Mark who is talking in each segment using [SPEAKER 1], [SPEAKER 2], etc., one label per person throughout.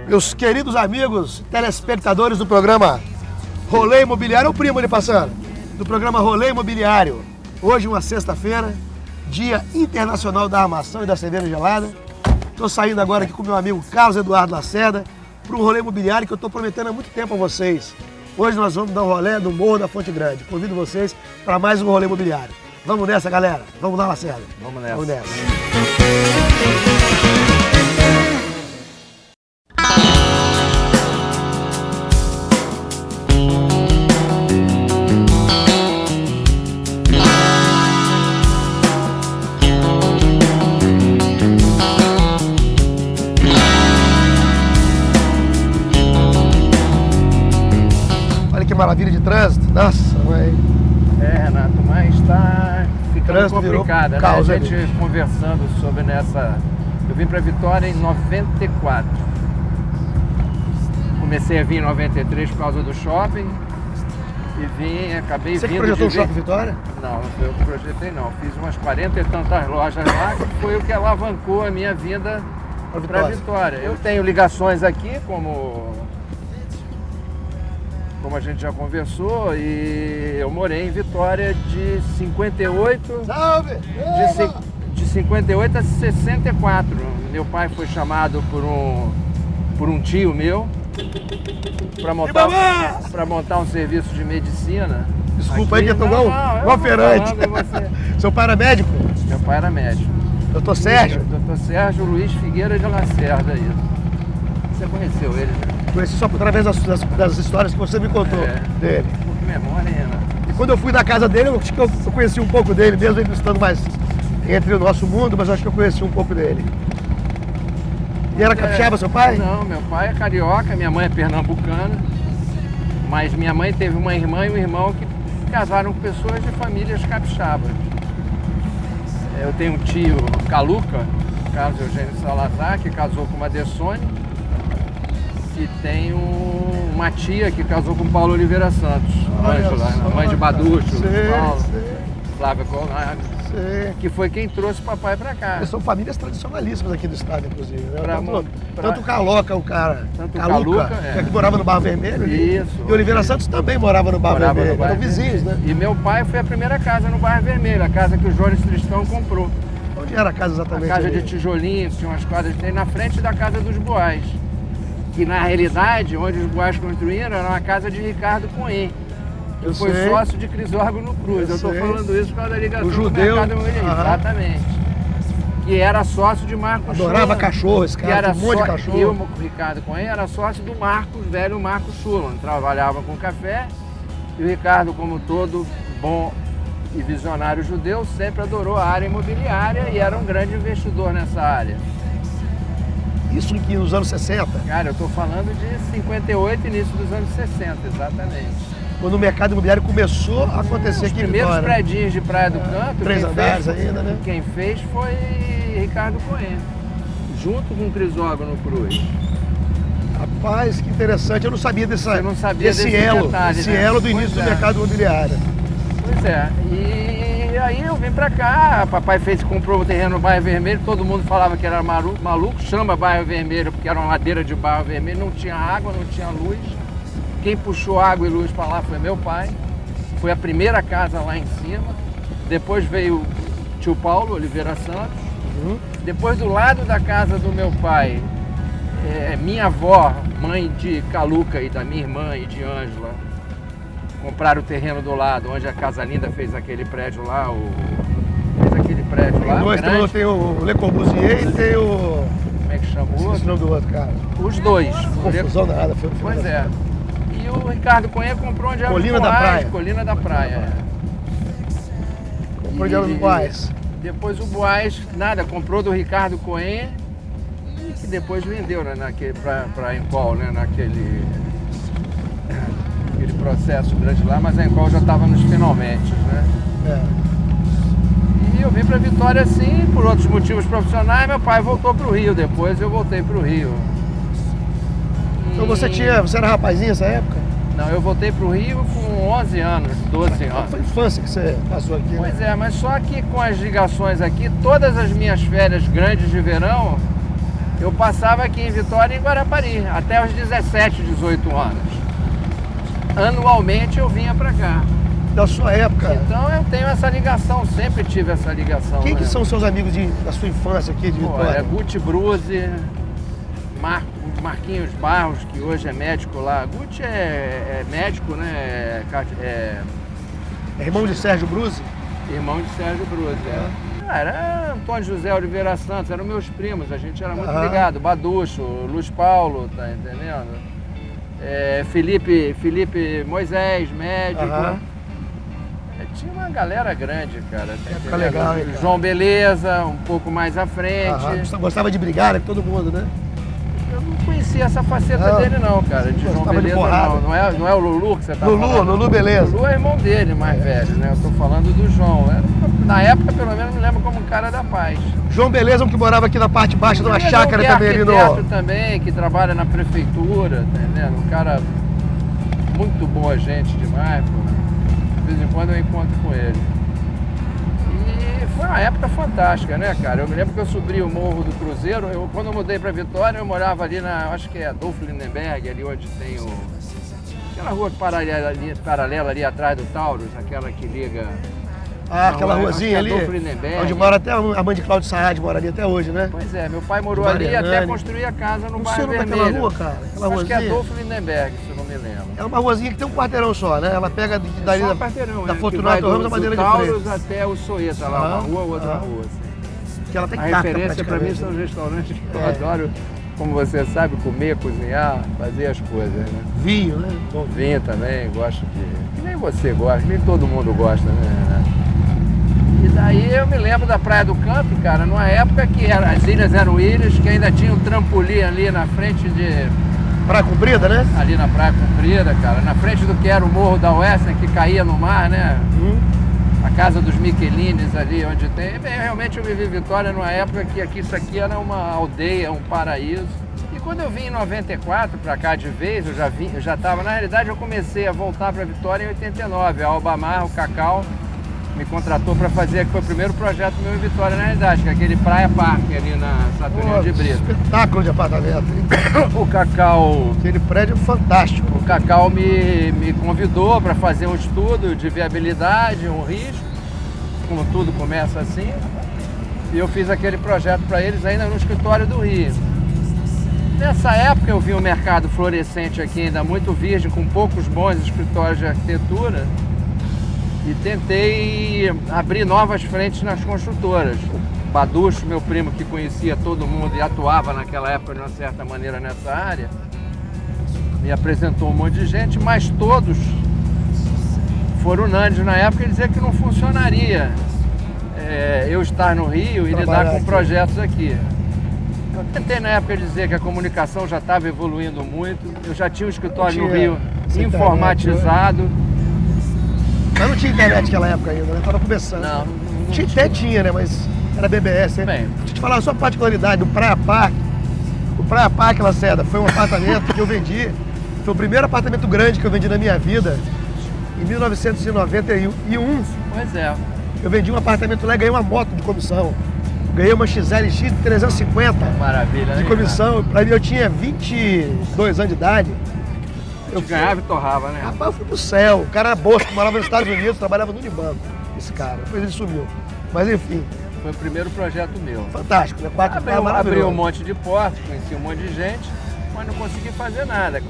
[SPEAKER 1] Meus queridos amigos, telespectadores do programa Rolê Imobiliário, o primo ali passando, do programa Rolê Imobiliário. Hoje, uma sexta-feira, Dia Internacional da Armação e da Cerveja Gelada. Estou saindo agora aqui com meu amigo Carlos Eduardo Lacerda para um rolê imobiliário que eu estou prometendo há muito tempo a vocês. Hoje nós vamos dar um rolê no Morro da Fonte Grande. Convido vocês para mais um rolê imobiliário. Vamos nessa, galera? Vamos lá, Lacerda?
[SPEAKER 2] Vamos nessa.
[SPEAKER 1] Vamos nessa. Olha que maravilha de trânsito. Nossa, mãe.
[SPEAKER 2] Renato, mas está ficando
[SPEAKER 1] Trânsito
[SPEAKER 2] complicado, né?
[SPEAKER 1] caos,
[SPEAKER 2] A gente conversando sobre nessa... Eu vim para Vitória em 94. Comecei a vir em 93 por causa do shopping. E acabei
[SPEAKER 1] Você que
[SPEAKER 2] vindo
[SPEAKER 1] projetou o
[SPEAKER 2] de...
[SPEAKER 1] Shopping Vitória?
[SPEAKER 2] Não, eu projetei não. Fiz umas 40 e tantas lojas lá, que foi o que alavancou a minha vinda para Vitória. Eu tenho ligações aqui, como a gente já conversou, e eu morei em Vitória de 58...
[SPEAKER 1] Salve!
[SPEAKER 2] De 58 a 64. Meu pai foi chamado por um tio meu para montar um serviço de medicina.
[SPEAKER 1] Desculpa
[SPEAKER 2] aqui.
[SPEAKER 1] aí que eu tô igual feirante. Seu pai era médico?
[SPEAKER 2] Meu pai era médico.
[SPEAKER 1] Doutor Sérgio?
[SPEAKER 2] Doutor Sérgio Luiz Figueira de Lacerda. Você conheceu ele, né?
[SPEAKER 1] Conheci só através das histórias que você me contou dele.
[SPEAKER 2] Que memória, Renato.
[SPEAKER 1] E quando eu fui na casa dele, eu acho que eu conheci um pouco dele, mesmo ele estando mais entre o nosso mundo, mas eu acho que eu conheci um pouco dele. E era capixaba, seu pai?
[SPEAKER 2] Não, meu pai é carioca, minha mãe é pernambucana, mas minha mãe teve uma irmã e um irmão que casaram com pessoas de famílias capixabas. Eu tenho um tio, Caluca, Carlos Eugênio Salazar, que casou com uma Dessone, e tenho uma tia que casou com Paulo Oliveira Santos, Ângela, mãe de Baducho, Paulo, Flávia Colnago, que foi quem trouxe o papai para cá.
[SPEAKER 1] São famílias tradicionalíssimas aqui do estado, inclusive. Né? Tanto
[SPEAKER 2] Caluca,
[SPEAKER 1] que morava no Barro Vermelho.
[SPEAKER 2] Isso.
[SPEAKER 1] E Oliveira Santos também morava no Barro Vermelho. Eram vizinhos, né?
[SPEAKER 2] E meu pai foi a primeira casa no Barro Vermelho, a casa que o Jones Tristão comprou.
[SPEAKER 1] Onde era a casa exatamente?
[SPEAKER 2] A casa de tijolinho, tinha umas quadras na frente da casa dos Boás. Que na realidade, onde os Boás construíram, era uma casa de Ricardo Cohen, que foi sócio de Crisógono Cruz. Eu estou falando isso por causa da ligação
[SPEAKER 1] o judeu,
[SPEAKER 2] do mercado imobiliário. Exatamente. Que era sócio de Marcos Schuller.
[SPEAKER 1] Adorava cachorro, esse cara, um monte de cachorro.
[SPEAKER 2] E o Ricardo Cohen era sócio do velho Marcos Schuller. Trabalhava com café. E o Ricardo, como todo bom e visionário judeu, sempre adorou a área imobiliária e era um grande investidor nessa área.
[SPEAKER 1] Isso aqui nos anos 60?
[SPEAKER 2] Cara, eu estou falando de 58, início dos anos 60, exatamente.
[SPEAKER 1] Quando o mercado imobiliário começou a acontecer aqui em Vitória. Os
[SPEAKER 2] primeiros prédios de Praia do Canto,
[SPEAKER 1] 3 andares ainda, né?
[SPEAKER 2] Quem fez foi Ricardo Cohen, junto com Crisógono Cruz.
[SPEAKER 1] Rapaz, que interessante. Eu não sabia desse elo,
[SPEAKER 2] detalhe,
[SPEAKER 1] esse elo do início do mercado imobiliário.
[SPEAKER 2] Pois é. E aí eu vim pra cá, papai comprou o terreno no Bairro Vermelho, todo mundo falava que era maluco, chama Bairro Vermelho porque era uma ladeira de Bairro Vermelho, não tinha água, não tinha luz. Quem puxou água e luz para lá foi meu pai, foi a primeira casa lá em cima, depois veio o tio Paulo Oliveira Santos, depois do lado da casa do meu pai, minha avó, mãe de Caluca e da minha irmã e de Ângela, compraram o terreno do lado, onde a Casa Linda fez aquele prédio lá,
[SPEAKER 1] Então tem o Le Corbusier e tem o...
[SPEAKER 2] Como é que chamou?
[SPEAKER 1] Esse nome do outro cara.
[SPEAKER 2] Os dois.
[SPEAKER 1] Confusão nada.
[SPEAKER 2] Pois é. E o Ricardo Cohen comprou onde era
[SPEAKER 1] Colina da Praia.
[SPEAKER 2] Colina da Praia.
[SPEAKER 1] Comprou onde era os Boás.
[SPEAKER 2] Depois o Boás, comprou do Ricardo Cohen e que depois vendeu, né, para Empol, né, naquele processo grande lá, mas a Empol já estava nos finalmente, né? E eu vim para Vitória assim, por outros motivos profissionais, meu pai voltou para o Rio, depois eu voltei para o Rio.
[SPEAKER 1] Então você era rapazinho nessa época?
[SPEAKER 2] Não, eu voltei para o Rio com 11 anos, 12 anos.
[SPEAKER 1] Foi a infância que você passou aqui,
[SPEAKER 2] Pois mas só que com as ligações aqui, todas as minhas férias grandes de verão, eu passava aqui em Vitória e em Guarapari, até os 17, 18 anos. Anualmente eu vinha para cá.
[SPEAKER 1] Da sua época.
[SPEAKER 2] Então eu tenho essa ligação, sempre tive essa ligação.
[SPEAKER 1] Quem
[SPEAKER 2] né?
[SPEAKER 1] que são seus amigos da sua infância aqui de Vitória?
[SPEAKER 2] Guti Bruzzi, Marquinhos Barros, que hoje é médico lá. Guti é médico, né?
[SPEAKER 1] É irmão de Sérgio Bruzzi?
[SPEAKER 2] Irmão de Sérgio Bruzzi, Era Antônio José Oliveira Santos, eram meus primos, a gente era muito ligado. Baducho, Luiz Paulo, tá entendendo? Felipe Moisés, médico. Tinha uma galera grande, cara.
[SPEAKER 1] Época legal, hein, cara?
[SPEAKER 2] João Beleza, um pouco mais à frente.
[SPEAKER 1] Gostava de brigar, né, com todo mundo, né?
[SPEAKER 2] Eu não conhecia essa faceta dele não, cara. De João Beleza não. Não é o Lulu que você tá falando?
[SPEAKER 1] Lulu Beleza.
[SPEAKER 2] Lulu é irmão dele, mais velho, né? Eu tô falando do João. Na época, pelo menos, me lembro como um cara da paz.
[SPEAKER 1] João Beleza, um que morava aqui na parte baixa de uma chácara também ali no...
[SPEAKER 2] também, que trabalha na prefeitura, tá entendendo? Um cara muito boa gente demais, pô. De vez em quando eu encontro com ele. E foi uma época fantástica, né, cara? Eu me lembro que eu subi o Morro do Cruzeiro. Quando eu mudei para Vitória, eu morava ali acho que é Adolfo Lindenberg, ali onde tem aquela rua paralela ali atrás do Taurus, aquela que liga...
[SPEAKER 1] aquela ruazinha ali, onde mora até a mãe de Cláudio Saad, mora ali até hoje, né?
[SPEAKER 2] Pois é, meu pai morou ali até construir a casa no bairro Vermelho.
[SPEAKER 1] Naquela rua, cara? Aquela
[SPEAKER 2] acho que é
[SPEAKER 1] ruazinha?
[SPEAKER 2] Adolfo Lindenberg, se eu não me lembro.
[SPEAKER 1] É uma ruazinha que tem um quarteirão só, né? Ela pega dali da Fortunato Ramos da Madeira de Freitas.
[SPEAKER 2] Taurus até o Soeta, lá, uma rua, outra rua. Assim.
[SPEAKER 1] Que ela tem
[SPEAKER 2] a referência para mim são os restaurantes que eu adoro, como você sabe, comer, cozinhar, fazer as coisas, né?
[SPEAKER 1] Vinho, né?
[SPEAKER 2] Bom, vinho também, gosto de... Que nem você gosta, nem todo mundo gosta, né? E daí eu me lembro da Praia do Canto, cara, numa época que as ilhas eram ilhas, que ainda tinha um trampolim ali na frente de...
[SPEAKER 1] Praia Comprida, né?
[SPEAKER 2] Ali na Praia Comprida, cara, na frente do que era o Morro da Oeste, que caía no mar, né? A casa dos Michelines ali, onde tem... Bem, realmente eu vivi em Vitória numa época que isso aqui era uma aldeia, um paraíso. E quando eu vim em 94 pra cá de vez, eu já estava... Na realidade, eu comecei a voltar pra Vitória em 89. A Albamar, o Cacau, me contratou para fazer, que foi o primeiro projeto meu em Vitória, na realidade, que é aquele Praia Parque ali na Saturnino de Brito.
[SPEAKER 1] Espetáculo de apartamento, hein?
[SPEAKER 2] O Cacau...
[SPEAKER 1] Aquele prédio é fantástico.
[SPEAKER 2] O Cacau me convidou para fazer um estudo de viabilidade, um risco, como tudo começa assim, e eu fiz aquele projeto para eles ainda no escritório do Rio. Nessa época eu vi um mercado florescente aqui, ainda muito virgem, com poucos bons escritórios de arquitetura, e tentei abrir novas frentes nas construtoras. O Baducho, meu primo, que conhecia todo mundo e atuava naquela época de uma certa maneira nessa área, me apresentou um monte de gente, mas todos foram unânimes na época e dizer que não funcionaria eu estar no Rio e lidar com projetos aqui. Eu tentei na época dizer que a comunicação já estava evoluindo muito, eu já tinha um escritório no Rio informatizado.
[SPEAKER 1] Mas não tinha internet naquela época ainda, né? Tava começando.
[SPEAKER 2] Não
[SPEAKER 1] tinha, né? Mas era BBS, né?
[SPEAKER 2] Bem,
[SPEAKER 1] deixa eu te falar a sua particularidade do Praia Parque. O Praia Parque, Lacerda, foi um apartamento que eu vendi. Foi o primeiro apartamento grande que eu vendi na minha vida. Em 1991.
[SPEAKER 2] Pois é.
[SPEAKER 1] Eu vendi um apartamento lá e ganhei uma moto de comissão. Ganhei uma XLX 350.
[SPEAKER 2] Maravilha, né?
[SPEAKER 1] De comissão. Pra mim, eu tinha 22 anos de idade.
[SPEAKER 2] Eu ganhava e torrava, né?
[SPEAKER 1] Rapaz, eu fui pro céu. O cara era bosco, morava nos Estados Unidos, trabalhava no Unibanco. Esse cara. Depois ele sumiu. Mas enfim.
[SPEAKER 2] Foi o primeiro projeto meu.
[SPEAKER 1] Fantástico, né?
[SPEAKER 2] Abri um monte de portas, conheci um monte de gente, mas não consegui fazer nada.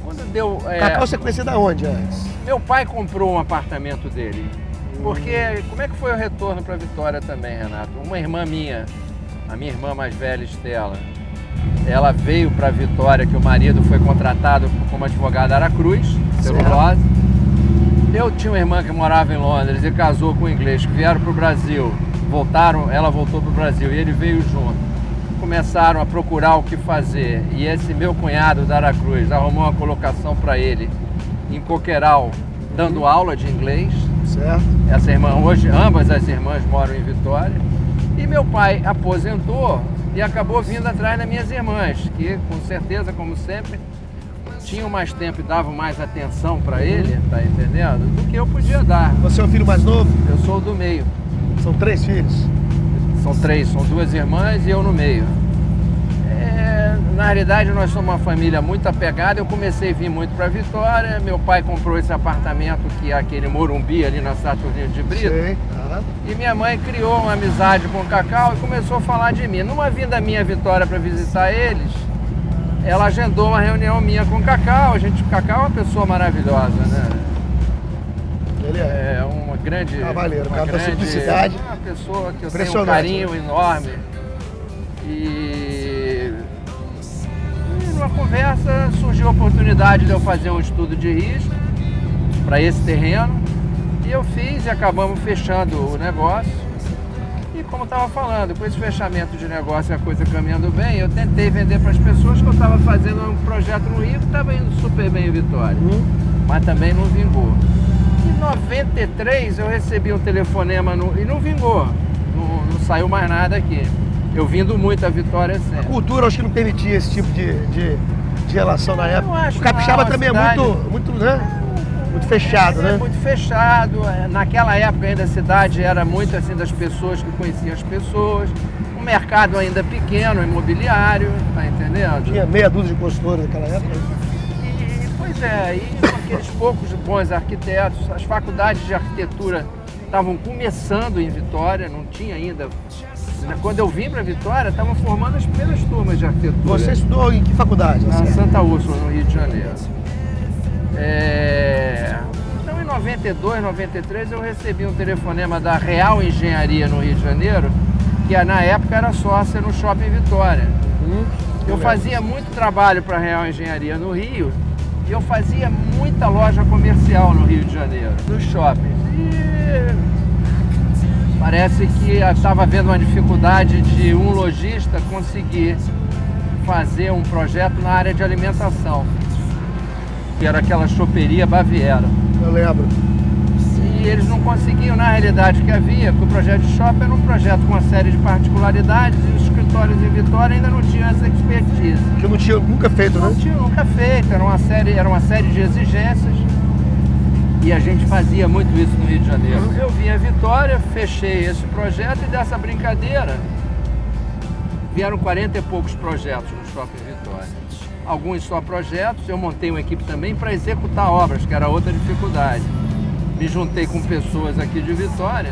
[SPEAKER 2] Quando deu...
[SPEAKER 1] Cacau, você conhecia da onde antes?
[SPEAKER 2] Meu pai comprou um apartamento dele. Porque como é que foi o retorno para Vitória também, Renato? Uma irmã minha, a minha irmã mais velha, Estela, ela veio para Vitória, que o marido foi contratado como advogado da Aracruz, celulose. Eu tinha uma irmã que morava em Londres e casou com um inglês, que vieram para o Brasil, ela voltou para o Brasil e ele veio junto. Começaram a procurar o que fazer e esse meu cunhado da Aracruz arrumou uma colocação para ele em Coqueiral, dando aula de inglês.
[SPEAKER 1] Certo.
[SPEAKER 2] Essa irmã, hoje ambas as irmãs moram em Vitória. E meu pai aposentou e acabou vindo atrás das minhas irmãs, que com certeza, como sempre, tinham mais tempo e davam mais atenção para ele, tá entendendo? Do que eu podia dar.
[SPEAKER 1] Você é o filho mais novo?
[SPEAKER 2] Eu sou o do meio.
[SPEAKER 1] São 3 filhos?
[SPEAKER 2] São 3, são 2 irmãs e eu no meio. na realidade nós somos uma família muito apegada, eu comecei a vir muito para Vitória, meu pai comprou esse apartamento que é aquele Morumbi ali na Saturnino de Brito.
[SPEAKER 1] Sei.
[SPEAKER 2] E minha mãe criou uma amizade com o Cacau e começou a falar de mim. Numa vinda minha a Vitória para visitar eles, ela agendou uma reunião minha com o Cacau. O Cacau é uma pessoa maravilhosa, né?
[SPEAKER 1] Ele
[SPEAKER 2] É uma grande...
[SPEAKER 1] Cavaleiro,
[SPEAKER 2] uma
[SPEAKER 1] cara da
[SPEAKER 2] grande,
[SPEAKER 1] simplicidade.
[SPEAKER 2] uma pessoa que eu tenho um
[SPEAKER 1] Impressionante,
[SPEAKER 2] carinho
[SPEAKER 1] né?
[SPEAKER 2] enorme. E numa conversa surgiu a oportunidade de eu fazer um estudo de risco para esse terreno. E eu fiz e acabamos fechando o negócio. E como eu estava falando, com esse fechamento de negócio e a coisa caminhando bem, eu tentei vender para as pessoas que eu estava fazendo um projeto no Rio que estava indo super bem em Vitória. Mas também não vingou. Em 93 eu recebi um telefonema e não vingou. Não saiu mais nada aqui. Eu vindo muito a Vitória
[SPEAKER 1] A
[SPEAKER 2] sempre.
[SPEAKER 1] cultura acho que não permitia esse tipo de relação na época.
[SPEAKER 2] acho
[SPEAKER 1] O capixaba
[SPEAKER 2] não, a
[SPEAKER 1] também
[SPEAKER 2] cidade-
[SPEAKER 1] é muito, né? Muito fechado, né?
[SPEAKER 2] Muito fechado. Naquela época ainda a cidade era muito assim das pessoas que conheciam as pessoas. Um mercado ainda pequeno, imobiliário, tá entendendo?
[SPEAKER 1] Tinha meia dúzia de consultores naquela época.
[SPEAKER 2] Pois é, e com aqueles poucos bons arquitetos, as faculdades de arquitetura estavam começando em Vitória, não tinha ainda. Quando eu vim para Vitória, estavam formando as primeiras turmas de arquitetura.
[SPEAKER 1] Você estudou em que faculdade?
[SPEAKER 2] Na
[SPEAKER 1] Assim?
[SPEAKER 2] Santa Úrsula, no Rio de Janeiro. Então, em 92, 93, eu recebi um telefonema da Real Engenharia no Rio de Janeiro, que na época era sócia no Shopping Vitória. Eu fazia muito trabalho para a Real Engenharia no Rio e eu fazia muita loja comercial no Rio de Janeiro, nos shoppings. E parece que estava havendo uma dificuldade de um lojista conseguir fazer um projeto na área de alimentação, que era aquela choperia Baviera.
[SPEAKER 1] Eu lembro.
[SPEAKER 2] E eles não conseguiam, na realidade, que havia, porque o projeto de shopping era um projeto com uma série de particularidades e os escritórios em Vitória ainda não tinham essa expertise.
[SPEAKER 1] Que eu não tinha nunca feito, né?
[SPEAKER 2] Não tinha nunca feito, era uma série de exigências e a gente fazia muito isso no Rio de Janeiro. Eu vim a Vitória, fechei esse projeto e dessa brincadeira vieram 40 e poucos projetos no Shopping Vitória. Alguns só projetos, eu montei uma equipe também para executar obras, que era outra dificuldade. Me juntei com pessoas aqui de Vitória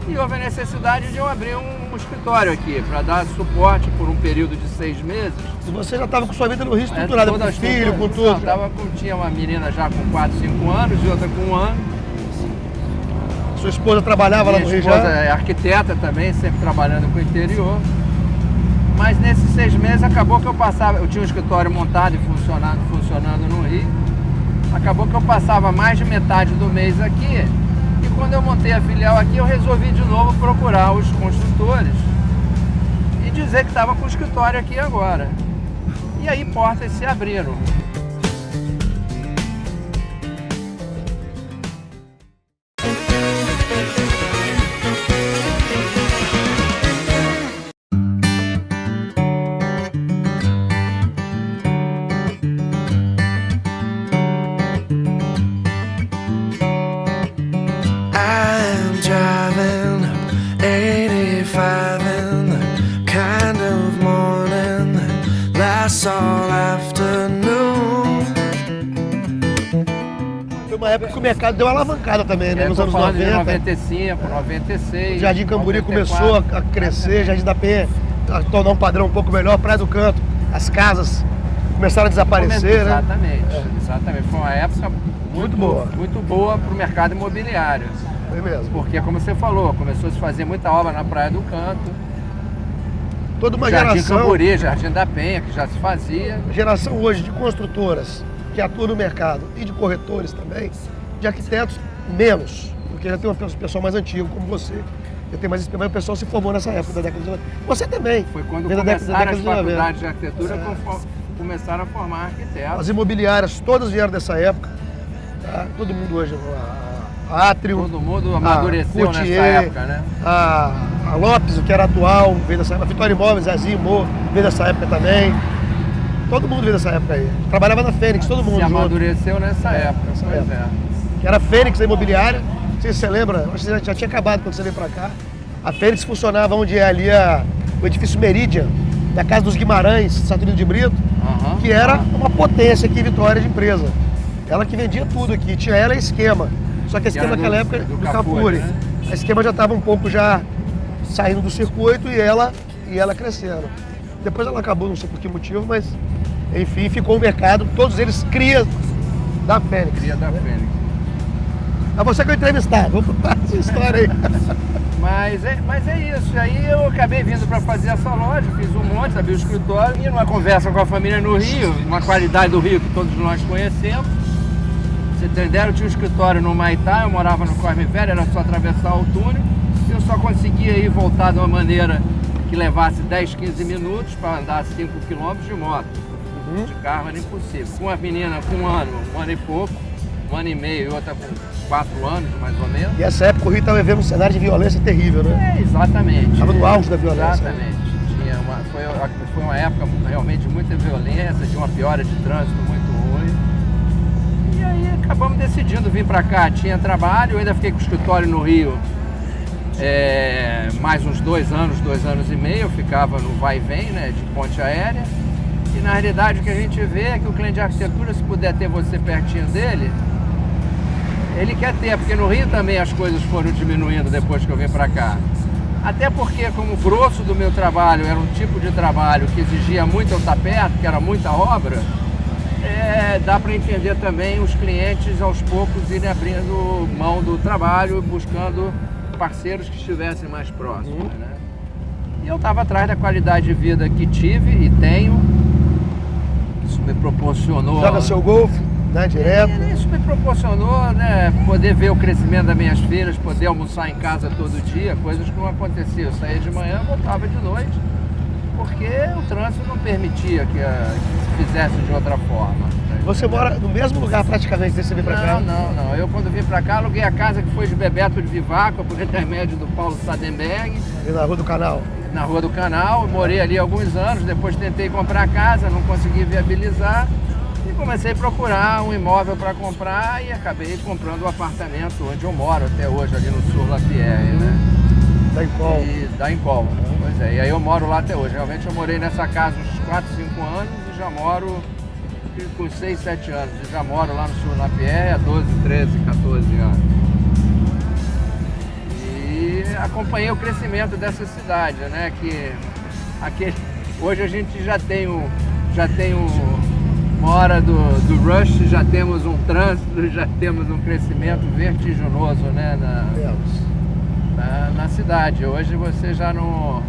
[SPEAKER 2] e houve a necessidade de eu abrir um escritório aqui para dar suporte por um período de 6 meses.
[SPEAKER 1] E você já estava com sua vida no Rio estruturada, com filho, com tudo.
[SPEAKER 2] Tinha uma menina já com 4, 5 anos e outra com 1 ano.
[SPEAKER 1] Sua esposa trabalhava lá no Rio
[SPEAKER 2] Minha esposa
[SPEAKER 1] já?
[SPEAKER 2] é arquiteta também, sempre trabalhando com o interior. Mas nesses 6 meses acabou que eu tinha um escritório montado e funcionando no Rio. Acabou que eu passava mais de metade do mês aqui. E quando eu montei a filial aqui, eu resolvi de novo procurar os construtores e dizer que estava com o escritório aqui agora. E aí portas se abriram.
[SPEAKER 3] I'm driving 85 in the kind of morning that lasts all afternoon.
[SPEAKER 1] Foi uma época que o mercado deu uma alavancada também, né? Nos anos 90.
[SPEAKER 2] De 95, 96.
[SPEAKER 1] O Jardim Camburi
[SPEAKER 2] 94.
[SPEAKER 1] começou a crescer, Jardim da Penha a tornar um padrão um pouco melhor, Praia do Canto, as casas começaram a desaparecer, né?
[SPEAKER 2] Exatamente. Foi uma época
[SPEAKER 1] Muito boa.
[SPEAKER 2] muito boa para o mercado imobiliário.
[SPEAKER 1] Foi mesmo.
[SPEAKER 2] Porque, como você falou, começou a se fazer muita obra na Praia do Canto.
[SPEAKER 1] Toda uma
[SPEAKER 2] Jardim
[SPEAKER 1] geração,
[SPEAKER 2] Camburi, Jardim da Penha, que já se fazia.
[SPEAKER 1] geração hoje de construtoras que atuam no mercado e de corretores também, de arquitetos menos, porque já tem um pessoal mais antigo como você. Eu tenho mais experiência, o pessoal se formou nessa época da década de 90. Você também.
[SPEAKER 2] Foi quando
[SPEAKER 1] Veio da
[SPEAKER 2] começaram as
[SPEAKER 1] de 90.
[SPEAKER 2] faculdades de arquitetura, começaram a formar arquitetos.
[SPEAKER 1] As imobiliárias todas vieram dessa época. Tá? Todo mundo hoje, a Átrio,
[SPEAKER 2] Todo mundo amadureceu nessa
[SPEAKER 1] Courtier,
[SPEAKER 2] época, né?
[SPEAKER 1] a Lopes, o que era atual, veio dessa época. A Vitória Imóveis, Zezinho, Mo, veio dessa época também. Todo mundo veio dessa época aí. Trabalhava na Fênix, todo mundo
[SPEAKER 2] Se
[SPEAKER 1] junto.
[SPEAKER 2] amadureceu nessa época,
[SPEAKER 1] nessa
[SPEAKER 2] pois
[SPEAKER 1] época.
[SPEAKER 2] é.
[SPEAKER 1] Que era a Fênix, a imobiliária. Não sei se você lembra, acho que você já tinha acabado quando você veio pra cá. A Fênix funcionava onde é ali o edifício Meridian, da Casa dos Guimarães, Saturnino de Brito, que era uma potência aqui em Vitória de empresa. Ela que vendia tudo aqui, tinha ela e Esquema. Só que a Esquema naquela época do Capuri.
[SPEAKER 2] Né?
[SPEAKER 1] A Esquema já estava um pouco já saindo do circuito e ela crescendo. Depois ela acabou, não sei por que motivo, mas enfim, ficou o mercado, todos eles cria da Fênix.
[SPEAKER 2] Cria da Fênix.
[SPEAKER 1] É você que eu entrevistar, vamos contar essa história aí.
[SPEAKER 2] Mas é isso, aí eu acabei vindo para fazer essa loja, fiz um monte, abri o escritório, e numa conversa com a família no Rio, uma qualidade do Rio que todos nós conhecemos. Você entendeu? Eu tinha um escritório no Maitá, eu morava no Cosme Velho, era só atravessar o túnel, e eu só conseguia ir voltar de uma maneira que levasse 10, 15 minutos para andar 5 quilômetros de moto. De carro era impossível. Com uma menina com um ano e pouco, 1 ano e meio, e outra com 4 anos, mais ou menos.
[SPEAKER 1] E essa época o Rio estava vivendo um cenário de violência terrível, né?
[SPEAKER 2] É, exatamente.
[SPEAKER 1] Estava no auge da violência.
[SPEAKER 2] Exatamente. Foi uma época realmente de muita violência, de uma piora de trânsito muito ruim. E aí acabamos decidindo vir para cá. Tinha trabalho, eu ainda fiquei com o escritório no Rio mais uns 2 anos e meio. Eu ficava no vai e vem, né, de ponte aérea. E na realidade o que a gente vê é que o cliente de arquitetura, se puder ter você pertinho dele, ele quer ter, porque no Rio também as coisas foram diminuindo depois que eu vim para cá. Até porque, como o grosso do meu trabalho era um tipo de trabalho que exigia muito eu estar perto, que era muita obra, dá para entender também os clientes aos poucos irem abrindo mão do trabalho, buscando parceiros que estivessem mais próximos, né? E eu estava atrás da qualidade de vida que tive e tenho. Isso me proporcionou...
[SPEAKER 1] Joga seu golfe, né, direto.
[SPEAKER 2] Isso me proporcionou, né, poder ver o crescimento das minhas filhas, poder almoçar em casa todo dia, coisas que não aconteciam. Eu saía de manhã, voltava de noite, porque o trânsito não permitia que se fizesse de outra forma.
[SPEAKER 1] Você mora no mesmo lugar praticamente desde que você veio pra cá?
[SPEAKER 2] Não. Eu quando vim pra cá aluguei a casa que foi de Bebeto de Vivaco, por intermédio do Paulo Sadenberg.
[SPEAKER 1] Ali na Rua do Canal?
[SPEAKER 2] Na Rua do Canal, morei ali alguns anos, depois tentei comprar casa, não consegui viabilizar. E comecei a procurar um imóvel para comprar e acabei comprando o apartamento onde eu moro até hoje, ali no Sur Lapierre, né?
[SPEAKER 1] Da Incol.
[SPEAKER 2] Da Incol, pois é. E aí eu moro lá até hoje. Realmente eu morei nessa casa uns 4, 5 anos e já moro com 6, 7 anos. E já moro lá no Sur Lapierre há 12, 13, 14 anos. E acompanhei o crescimento dessa cidade, né? Hoje a gente já tem uma hora do rush, já temos um trânsito, já temos um crescimento vertiginoso, né, na cidade. Hoje você já não...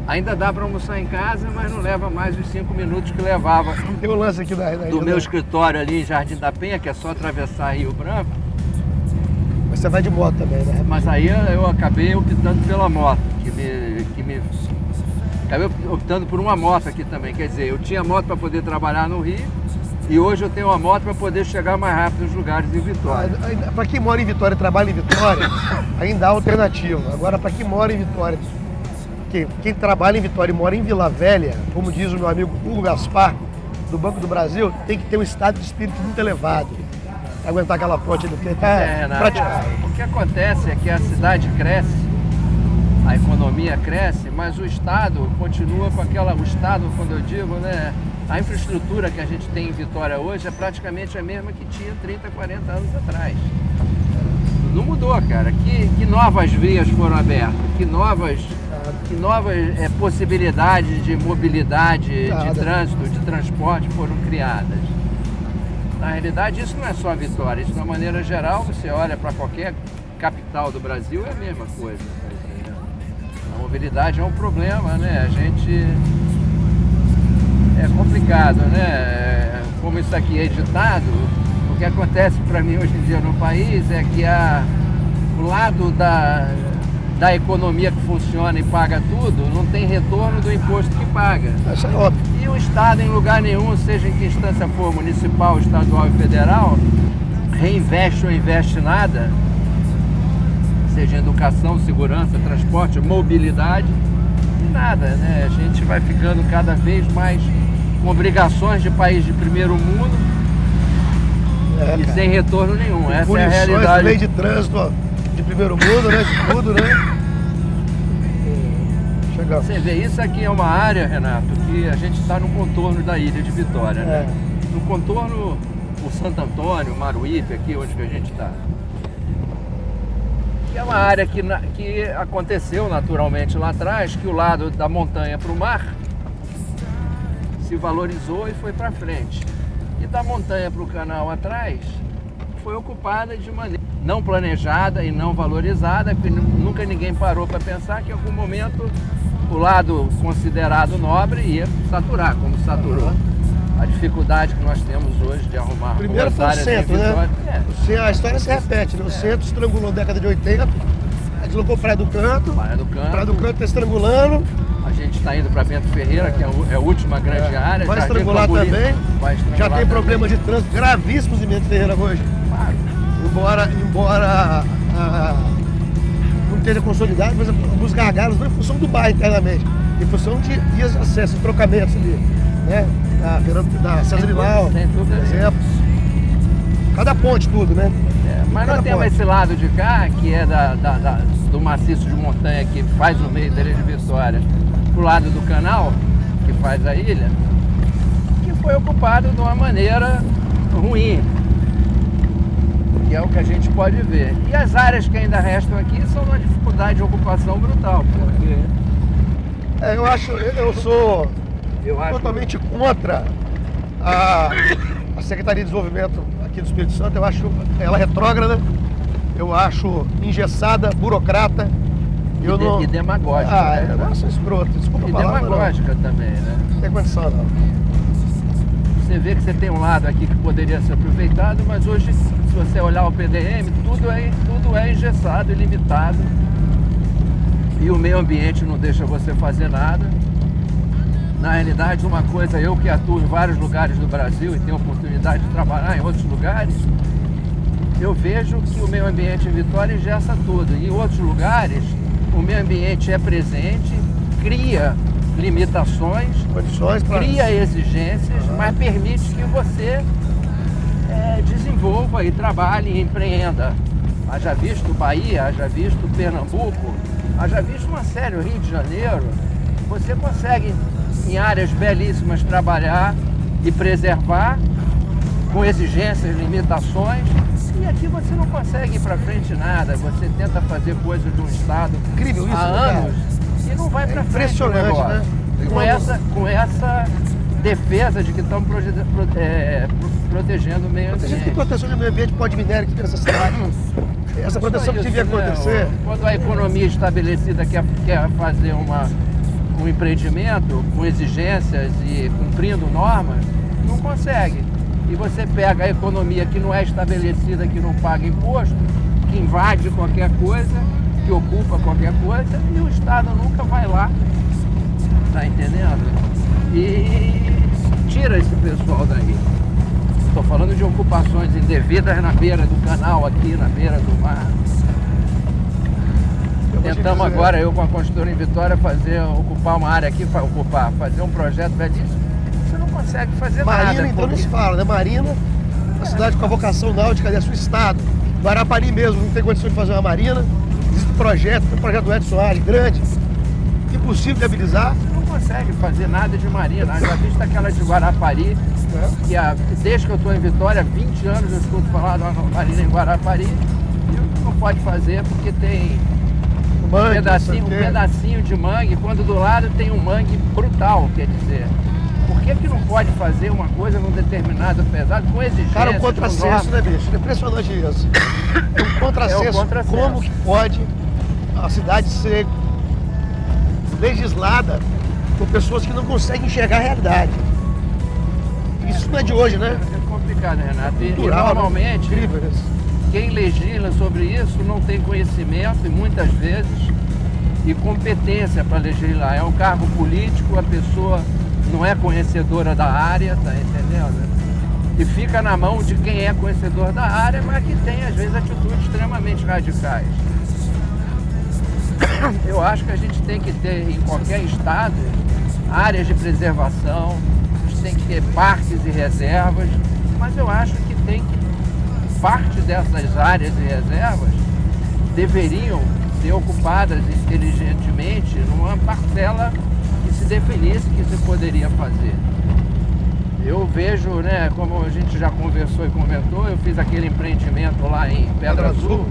[SPEAKER 2] Ainda dá para almoçar em casa, mas não leva mais os 5 minutos que levava
[SPEAKER 1] Tem um lance aqui
[SPEAKER 2] do meu escritório ali em Jardim da Penha, que é só atravessar Rio Branco.
[SPEAKER 1] Mas você vai de moto também, né?
[SPEAKER 2] Mas aí eu acabei optando pela moto, acabei optando por uma moto aqui também. Quer dizer, eu tinha moto para poder trabalhar no Rio e hoje eu tenho uma moto para poder chegar mais rápido nos lugares em Vitória.
[SPEAKER 1] Para quem mora em Vitória e trabalha em Vitória, ainda há alternativa. Agora, para quem mora em Vitória, quem trabalha em Vitória e mora em Vila Velha, como diz o meu amigo Hugo Gaspar, do Banco do Brasil, tem que ter um estado de espírito muito elevado. Aguentar aquela ponte do que está praticado.
[SPEAKER 2] O que acontece é que a cidade cresce, a economia cresce, mas o Estado continua com o Estado, quando eu digo, né, a infraestrutura que a gente tem em Vitória hoje é praticamente a mesma que tinha 30, 40 anos atrás. Não mudou, cara. Que novas vias foram abertas, que novas possibilidades de mobilidade, de trânsito, de transporte foram criadas. Na realidade, isso não é só a Vitória, isso de uma maneira geral, você olha para qualquer capital do Brasil, é a mesma coisa. A mobilidade é um problema, né? A gente... É complicado, né? Como isso aqui é editado, o que acontece para mim hoje em dia no país é que o lado da economia que funciona e paga tudo, não tem retorno do imposto que paga.
[SPEAKER 1] Isso é óbvio.
[SPEAKER 2] E o Estado, em lugar nenhum, seja em que instância for, municipal, estadual e federal, reinveste ou investe nada, seja em educação, segurança, transporte, mobilidade, e nada, né? A gente vai ficando cada vez mais com obrigações de país de primeiro mundo e sem retorno nenhum. Essa é a realidade.
[SPEAKER 1] Lei de trânsito de primeiro mundo, né? De tudo, né? digamos.
[SPEAKER 2] Você vê, isso aqui é uma área, Renato, que a gente está no contorno da ilha de Vitória, né? No contorno, o Santo Antônio, Maruípe, aqui onde que a gente está. Que é uma área que aconteceu naturalmente lá atrás, que o lado da montanha para o mar se valorizou e foi para frente. E da montanha para o canal atrás foi ocupada de maneira não planejada e não valorizada, que nunca ninguém parou para pensar que em algum momento o lado considerado nobre ia saturar, como saturou. A dificuldade que nós temos hoje de arrumar
[SPEAKER 1] Primeiro foi o
[SPEAKER 2] áreas
[SPEAKER 1] centro,
[SPEAKER 2] em Vitória.
[SPEAKER 1] né? A história se repete, né? O centro estrangulou na década de 80, aí deslocou Praia do Canto. Praia do Canto está estrangulando.
[SPEAKER 2] A gente está indo para Bento Ferreira, que é a última grande área.
[SPEAKER 1] Vai
[SPEAKER 2] Jardim
[SPEAKER 1] estrangular
[SPEAKER 2] Camburi,
[SPEAKER 1] também.
[SPEAKER 2] vai estrangular
[SPEAKER 1] Já tem
[SPEAKER 2] também.
[SPEAKER 1] problemas de trânsito gravíssimos em Bento Ferreira hoje.
[SPEAKER 2] Claro.
[SPEAKER 1] Embora não esteja consolidado, mas alguns gargalos não em função do bairro internamente, em função de vias de acesso, trocamentos ali, né? Da César Lilau, por exemplo. Cada ponte tudo, né?
[SPEAKER 2] Mas nós temos esse lado de cá, que é do maciço de montanha que faz o meio da Ilha de Vitória, pro lado do canal, que faz a ilha, que foi ocupado de uma maneira ruim, que é o que a gente pode ver. E as áreas que ainda restam aqui são uma dificuldade de ocupação brutal, porque...
[SPEAKER 1] Eu sou totalmente contra a Secretaria de Desenvolvimento aqui do Espírito Santo. Eu acho ela retrógrada, eu acho engessada, burocrata.
[SPEAKER 2] E demagógica.
[SPEAKER 1] É um negócio escroto, desculpa
[SPEAKER 2] e
[SPEAKER 1] falar.
[SPEAKER 2] demagógica também, né?
[SPEAKER 1] Não tem condição, não.
[SPEAKER 2] Você vê que você tem um lado aqui que poderia ser aproveitado, mas hoje, se você olhar o PDM, tudo é engessado e limitado. E o meio ambiente não deixa você fazer nada. Na realidade, uma coisa, eu que atuo em vários lugares do Brasil e tenho oportunidade de trabalhar em outros lugares, eu vejo que o meio ambiente em Vitória engessa tudo. Em outros lugares, o meio ambiente é presente, cria limitações, cria exigências, mas permite que você desenvolva e trabalhe e empreenda. Haja visto Bahia, haja visto Pernambuco, haja visto uma série, o Rio de Janeiro, você consegue em áreas belíssimas trabalhar e preservar com exigências, limitações, e aqui você não consegue ir para frente nada, você tenta fazer coisas de um estado
[SPEAKER 1] incrível isso,
[SPEAKER 2] há anos e não vai para frente o negócio,
[SPEAKER 1] né?
[SPEAKER 2] Com essa defesa de que estamos protegendo o meio ambiente.
[SPEAKER 1] Que proteção do meio ambiente pode minério que tem nessa cidade? Essa proteção que devia acontecer.
[SPEAKER 2] Quando a economia estabelecida quer fazer um empreendimento com exigências e cumprindo normas, não consegue. E você pega a economia que não é estabelecida, que não paga imposto, que invade qualquer coisa, que ocupa qualquer coisa, e o Estado nunca vai lá, tá entendendo? E tira esse pessoal daí. Estou falando de ocupações indevidas na beira do canal, aqui na beira do mar. Tentamos agora, eu com a construtora em Vitória, ocupar uma área aqui, fazer um projeto belíssimo. Você não consegue fazer
[SPEAKER 1] Marina,
[SPEAKER 2] nada.
[SPEAKER 1] então não se fala, né? Marina, uma cidade com a vocação náutica, é seu estado. Guarapari mesmo não tem condição de fazer uma marina. Existe um projeto do Edson Soares, grande, impossível de viabilizar.
[SPEAKER 2] Você não consegue fazer nada de marina. Já viste aquela de Guarapari, que desde que eu estou em Vitória, há 20 anos eu escuto falar de uma marina em Guarapari, e não pode fazer porque tem um pedacinho de mangue, quando do lado tem um mangue brutal, quer dizer. Por que não pode fazer uma coisa num determinado pesado com exigência?
[SPEAKER 1] Cara, um contrassenso, né, bicho? É impressionante isso. É um contrassenso. Como que pode a cidade ser legislada por pessoas que não conseguem enxergar a realidade? Isso não é de hoje, né?
[SPEAKER 2] É complicado, Renato.
[SPEAKER 1] Cultural,
[SPEAKER 2] e normalmente,
[SPEAKER 1] né?
[SPEAKER 2] Quem legisla sobre isso não tem conhecimento e muitas vezes e competência para legislar. É um cargo político, a pessoa não é conhecedora da área, tá entendendo? E fica na mão de quem é conhecedor da área, mas que tem às vezes atitudes extremamente radicais. Eu acho que a gente tem que ter em qualquer estado áreas de preservação, a gente tem que ter parques e reservas, mas eu acho que parte dessas áreas e reservas deveriam ser ocupadas inteligentemente numa parcela parcela que se definisse que se poderia fazer. Eu vejo, né, como a gente já conversou e comentou, eu fiz aquele empreendimento lá em Pedra Azul,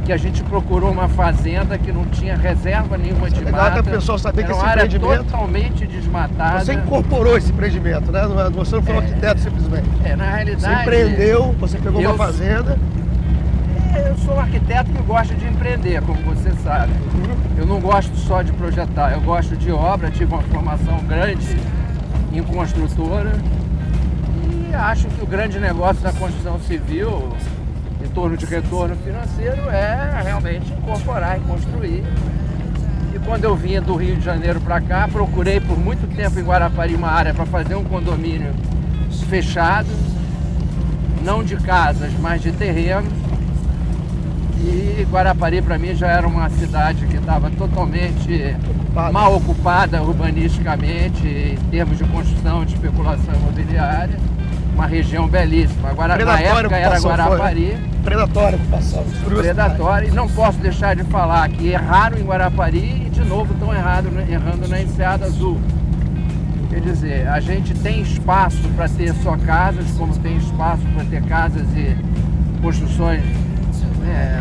[SPEAKER 2] que a gente procurou uma fazenda que não tinha reserva nenhuma de
[SPEAKER 1] legal
[SPEAKER 2] mata.
[SPEAKER 1] até o pessoal saber que
[SPEAKER 2] era
[SPEAKER 1] esse
[SPEAKER 2] uma área
[SPEAKER 1] empreendimento-
[SPEAKER 2] totalmente desmatada.
[SPEAKER 1] Você incorporou esse empreendimento, né? Você não foi um arquiteto simplesmente.
[SPEAKER 2] Na
[SPEAKER 1] Você
[SPEAKER 2] realidade...
[SPEAKER 1] empreendeu, você pegou
[SPEAKER 2] eu-
[SPEAKER 1] uma fazenda.
[SPEAKER 2] Eu sou um arquiteto que gosta de empreender, como você sabe. Eu não gosto só de projetar, eu gosto de obra, tive uma formação grande em construtora e acho que o grande negócio da construção civil, em torno de retorno financeiro, é realmente incorporar e construir. E quando eu vinha do Rio de Janeiro para cá, procurei por muito tempo em Guarapari uma área para fazer um condomínio fechado, não de casas, mas de terrenos. E Guarapari para mim já era uma cidade que estava totalmente mal ocupada urbanisticamente, em termos de construção, de especulação imobiliária. Uma região belíssima. Agora, na época era Guarapari.
[SPEAKER 1] Predatória ocupação.
[SPEAKER 2] Predatória. E não posso deixar de falar que erraram em Guarapari e de novo estão errando na Enseada Azul. Quer dizer, a gente tem espaço para ter só casas, como tem espaço para ter casas e construções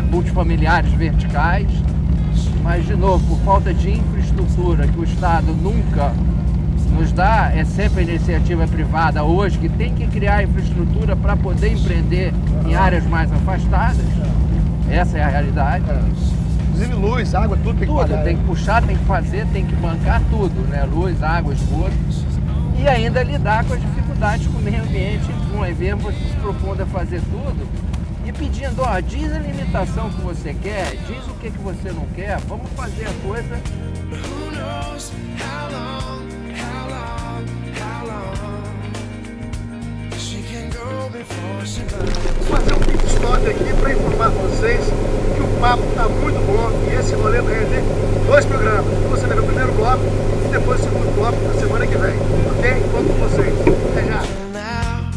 [SPEAKER 2] multifamiliares verticais, mas de novo, por falta de infraestrutura que o Estado nunca nos dá, é sempre a iniciativa privada hoje que tem que criar infraestrutura para poder empreender em áreas mais afastadas. Essa é a realidade.
[SPEAKER 1] Inclusive luz, água, tudo tem que pagar.
[SPEAKER 2] Tem que puxar, tem que fazer, tem que bancar tudo, né? Luz, água, esgoto. E ainda lidar com as dificuldades com o meio ambiente. Então, aí mesmo você se propondo a fazer tudo e pedindo, diz a limitação que você quer, diz o que você não quer, vamos fazer a coisa.
[SPEAKER 3] Who knows how long she can go before she
[SPEAKER 1] Vou fazer um pit stop aqui para informar vocês que o papo está muito bom e esse rolê vai render 2 programas. Você vai ver o primeiro bloco e depois o segundo bloco na semana que vem. Ok? Conto com vocês. Até já.
[SPEAKER 3] now.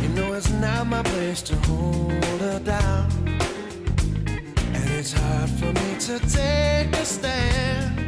[SPEAKER 3] You know it's not my place to hold her down, and it's hard for me to take a stand.